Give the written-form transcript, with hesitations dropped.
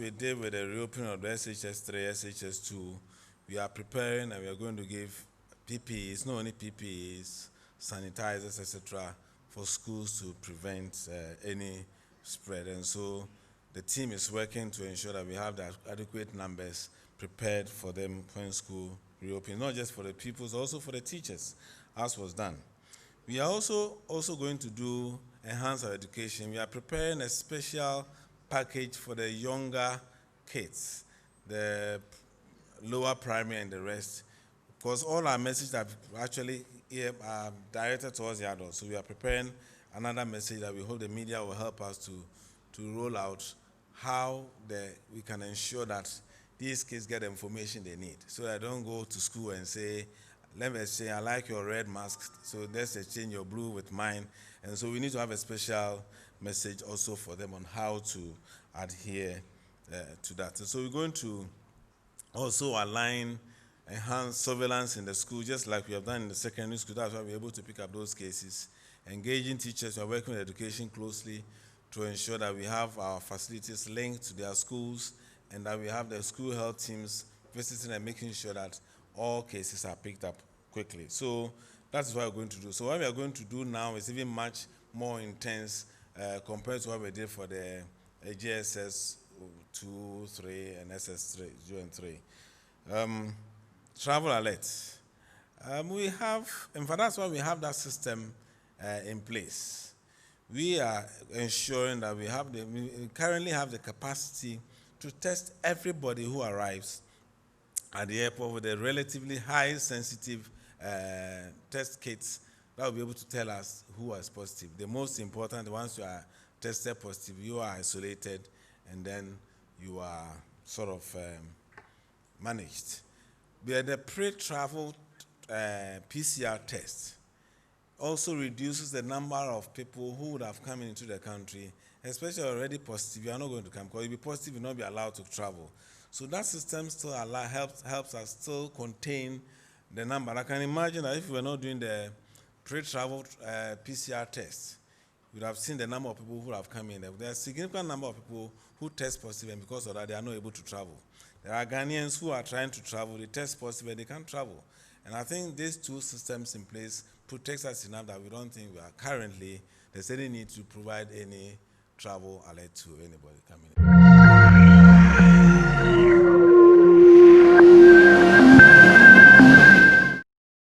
we did with the reopening of the SHS3, SHS2, we are preparing and we are going to give PPEs, not only PPEs, sanitizers, etc., for schools to prevent any spread. And so the team is working to ensure that we have the adequate numbers prepared for them when school reopens, not just for the pupils, also for the teachers, as was done. We are also going to do enhance our education. We are preparing a special package for the younger kids, the lower primary and the rest, because all our messages are actually directed towards the adults. So we are preparing another message that we hope the media will help us to roll out, how we can ensure that these kids get the information they need, so they don't go to school and say, let me say, I like your red mask, so let's exchange your blue with mine. And so we need to have a special message also for them on how to adhere to that. And so we're going to also align enhanced surveillance in the school, just like we have done in the secondary school. That's why we're able to pick up those cases. Engaging teachers, we are working with education closely to ensure that we have our facilities linked to their schools and that we have the school health teams visiting and making sure that all cases are picked up quickly. So that's what we're going to do. So what we are going to do now is even much more intense compared to what we did for the GHS 2, 3, and SS3, 2 and 3. Travel alerts. We have, in fact, that's why we have that system in place. We are ensuring that we currently have the capacity to test everybody who arrives at the airport with a relatively high sensitive test kits that will be able to tell us who is positive. The most important, once you are tested positive, you are isolated and then you are sort of managed. But the pre-travel PCR test also reduces the number of people who would have come into the country, especially already positive. You are not going to come because you'll be positive, you'll not be allowed to travel. So that system still helps us still contain the number. I can imagine that if we were not doing the pre-travel PCR test, you would have seen the number of people who have come in. There are a significant number of people who test positive, and because of that, they are not able to travel. There are Ghanaians who are trying to travel, they test positive, and they can't travel. And I think these two systems in place protects us enough that we don't think there's any need to provide any travel alert to anybody coming in.